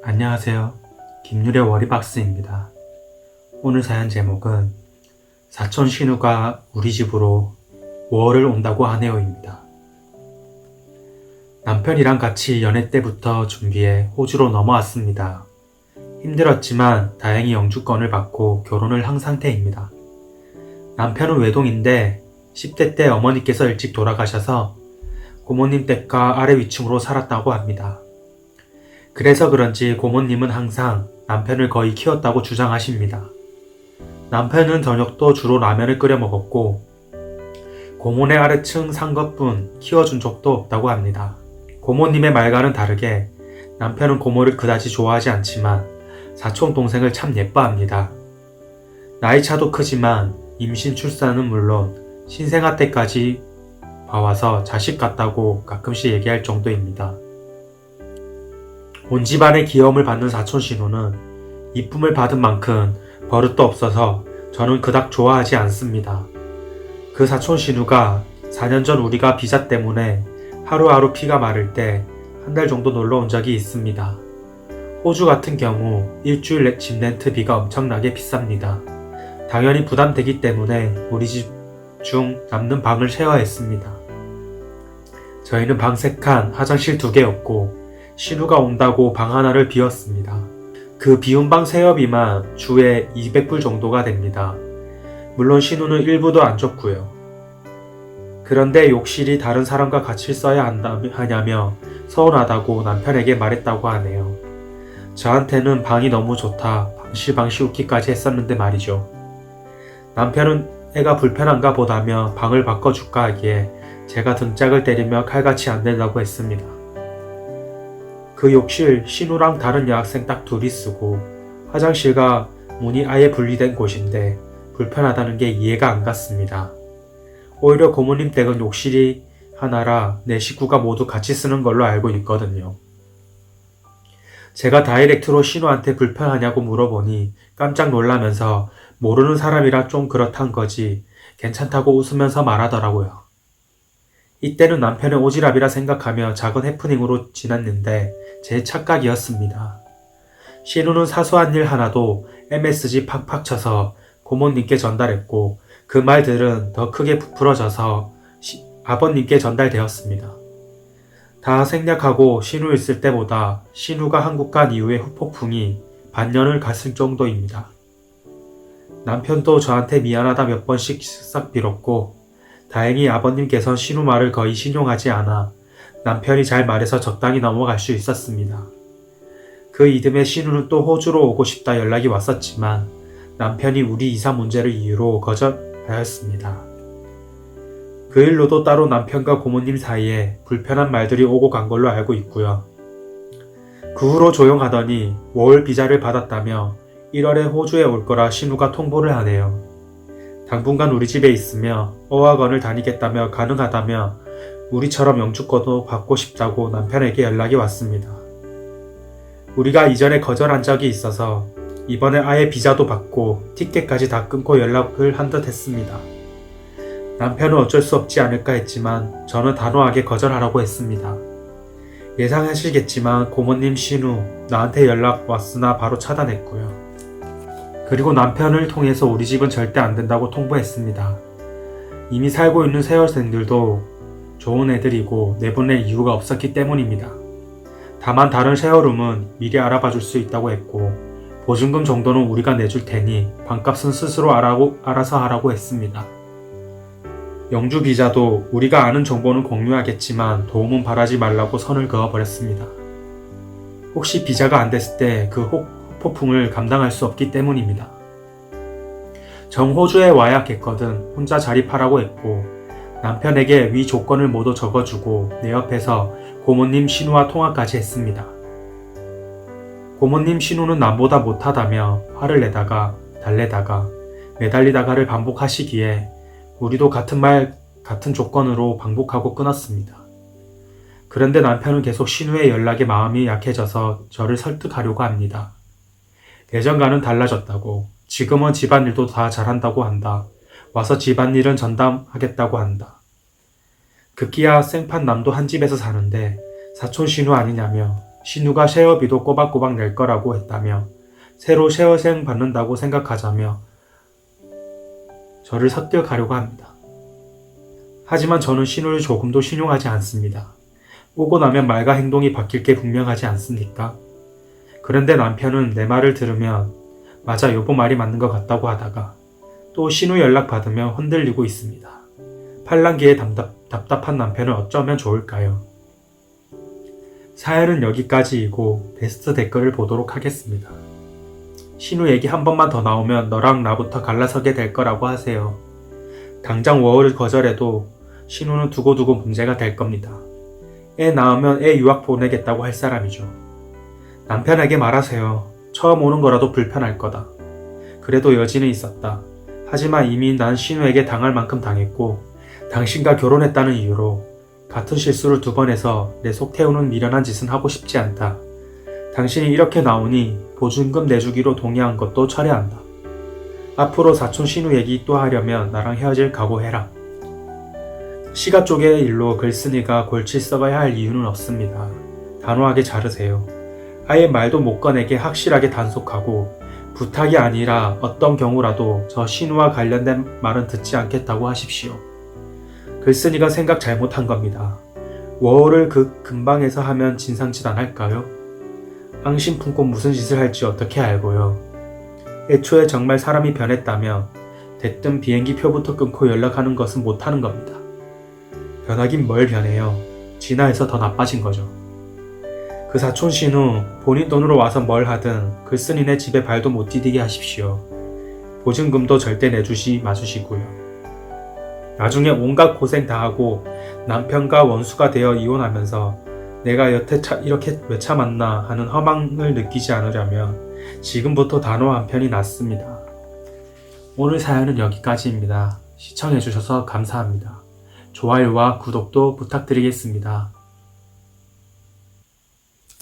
안녕하세요. 김유래 워리박스입니다. 오늘 사연 제목은 사촌 신우가 우리 집으로 5월을 온다고 하네요입니다. 남편이랑 같이 연애 때부터 준비해 호주로 넘어왔습니다. 힘들었지만 다행히 영주권을 받고 결혼을 한 상태입니다. 남편은 외동인데 10대 때 어머니께서 일찍 돌아가셔서 고모님 댁과 아래 위층으로 살았다고 합니다. 그래서 그런지 고모님은 항상 남편을 거의 키웠다고 주장하십니다. 남편은 저녁도 주로 라면을 끓여 먹었고 고모네 아래층 산 것뿐 키워준 적도 없다고 합니다. 고모님의 말과는 다르게 남편은 고모를 그다지 좋아하지 않지만 사촌 동생을 참 예뻐합니다. 나이차도 크지만 임신 출산은 물론 신생아 때까지 봐와서 자식 같다고 가끔씩 얘기할 정도입니다. 온 집안의 귀여움을 받는 사촌 신우는 이쁨을 받은 만큼 버릇도 없어서 저는 그닥 좋아하지 않습니다. 그 사촌 신우가 4년 전 우리가 비자 때문에 하루하루 피가 마를 때 한 달 정도 놀러 온 적이 있습니다. 호주 같은 경우 일주일 집 렌트비가 엄청나게 비쌉니다. 당연히 부담되기 때문에 우리 집 중 남는 방을 쉐어했습니다. 저희는 방 3칸, 화장실 2개였고 신우가 온다고 방 하나를 비웠습니다. 그 비운 방 세어비만 주에 200불 정도가 됩니다. 물론 신우는 1부도 안 줬고요. 그런데 욕실이 다른 사람과 같이 써야 하냐며 서운하다고 남편에게 말했다고 하네요. 저한테는 방이 너무 좋다, 방실방실 웃기까지 했었는데 말이죠. 남편은 애가 불편한가 보다며 방을 바꿔줄까 하기에 제가 등짝을 때리며 칼같이 안 된다고 했습니다. 그 욕실 신우랑 다른 여학생 딱 둘이 쓰고 화장실과 문이 아예 분리된 곳인데 불편하다는 게 이해가 안 갔습니다. 오히려 고모님 댁은 욕실이 하나라 내 식구가 모두 같이 쓰는 걸로 알고 있거든요. 제가 다이렉트로 신우한테 불편하냐고 물어보니 깜짝 놀라면서 모르는 사람이라 좀 그렇단 거지 괜찮다고 웃으면서 말하더라고요. 이때는 남편의 오지랖이라 생각하며 작은 해프닝으로 지났는데 제 착각이었습니다. 신우는 사소한 일 하나도 MSG 팍팍 쳐서 고모님께 전달했고 그 말들은 더 크게 부풀어져서 아버님께 전달되었습니다. 다 생략하고 신우 있을 때보다 신우가 한국 간 이후의 후폭풍이 반년을 갔을 정도입니다. 남편도 저한테 미안하다 몇 번씩 쓱싹 빌었고 다행히 아버님께선 신우 말을 거의 신용하지 않아 남편이 잘 말해서 적당히 넘어갈 수 있었습니다. 그 이듬해 신우는 또 호주로 오고 싶다 연락이 왔었지만 남편이 우리 이사 문제를 이유로 거절하였습니다. 그 일로도 따로 남편과 고모님 사이에 불편한 말들이 오고 간 걸로 알고 있고요. 그 후로 조용하더니 5월 비자를 받았다며 1월에 호주에 올 거라 신우가 통보를 하네요. 당분간 우리 집에 있으며 어학원을 다니겠다며 가능하다며 우리처럼 영주권도 받고 싶다고 남편에게 연락이 왔습니다. 우리가 이전에 거절한 적이 있어서 이번에 아예 비자도 받고 티켓까지 다 끊고 연락을 한 듯 했습니다. 남편은 어쩔 수 없지 않을까 했지만 저는 단호하게 거절하라고 했습니다. 예상하시겠지만 고모님 신우 나한테 연락 왔으나 바로 차단했고요. 그리고 남편을 통해서 우리 집은 절대 안 된다고 통보했습니다. 이미 살고 있는 쉐어생들도 좋은 애들이고 내보낼 이유가 없었기 때문입니다. 다만 다른 쉐어룸은 미리 알아봐 줄 수 있다고 했고 보증금 정도는 우리가 내줄 테니 방값은 스스로 알아서 하라고 했습니다. 영주 비자도 우리가 아는 정보는 공유하겠지만 도움은 바라지 말라고 선을 그어버렸습니다. 혹시 비자가 안 됐을 때 그 폭풍을 감당할 수 없기 때문입니다. 정호주에 와야 했거든 혼자 자립하라고 했고 남편에게 위 조건을 모두 적어주고 내 옆에서 고모님 신우와 통화까지 했습니다. 고모님 신우는 남보다 못하다며 화를 내다가 달래다가 매달리다가를 반복하시기에 우리도 같은 말 같은 조건으로 반복하고 끊었습니다. 그런데 남편은 계속 신우의 연락에 마음이 약해져서 저를 설득하려고 합니다. 예전과는 달라졌다고 지금은 집안일도 다 잘한다고 한다. 와서 집안일은 전담하겠다고 한다. 급기야 생판 남도 한 집에서 사는데 사촌 신우 아니냐며 신우가 쉐어비도 꼬박꼬박 낼 거라고 했다며 새로 쉐어생 받는다고 생각하자며 저를 섞여가려고 합니다. 하지만 저는 신우를 조금도 신용하지 않습니다. 오고 나면 말과 행동이 바뀔 게 분명하지 않습니까? 그런데 남편은 내 말을 들으면 맞아 여보 말이 맞는 것 같다고 하다가 또 신우 연락 받으면 흔들리고 있습니다. 팔랑귀에 답답한 남편을 어쩌면 좋을까요? 사연은 여기까지이고 베스트 댓글을 보도록 하겠습니다. 신우 얘기 한 번만 더 나오면 너랑 나부터 갈라서게 될 거라고 하세요. 당장 워홀을 거절해도 신우는 두고두고 문제가 될 겁니다. 애 낳으면 애 유학 보내겠다고 할 사람이죠. 남편에게 말하세요. 처음 오는 거라도 불편할 거다. 그래도 여지는 있었다. 하지만 이미 난 신우에게 당할 만큼 당했고 당신과 결혼했다는 이유로 같은 실수를 2번 해서 내 속 태우는 미련한 짓은 하고 싶지 않다. 당신이 이렇게 나오니 보증금 내주기로 동의한 것도 철회한다. 앞으로 사촌 신우 얘기 또 하려면 나랑 헤어질 각오해라. 시가 쪽의 일로 글쓴이가 골치 썩어야 할 이유는 없습니다. 단호하게 자르세요. 아예 말도 못 꺼내게 확실하게 단속하고 부탁이 아니라 어떤 경우라도 저 신우와 관련된 말은 듣지 않겠다고 하십시오. 글쓴이가 생각 잘못한 겁니다. 워홀을 그 근방에서 하면 진상짓 안 할까요? 앙심 품고 무슨 짓을 할지 어떻게 알고요. 애초에 정말 사람이 변했다면 대뜸 비행기 표부터 끊고 연락하는 것은 못하는 겁니다. 변하긴 뭘 변해요. 진화해서 더 나빠진 거죠. 그 사촌 신우 본인 돈으로 와서 뭘 하든 글쓴이네 집에 발도 못 디디게 하십시오. 보증금도 절대 내주지 마주시고요. 나중에 온갖 고생 다 하고 남편과 원수가 되어 이혼하면서 내가 여태 이렇게 왜 참았나 하는 허망을 느끼지 않으려면 지금부터 단호한 편이 낫습니다. 오늘 사연은 여기까지입니다. 시청해주셔서 감사합니다. 좋아요와 구독도 부탁드리겠습니다.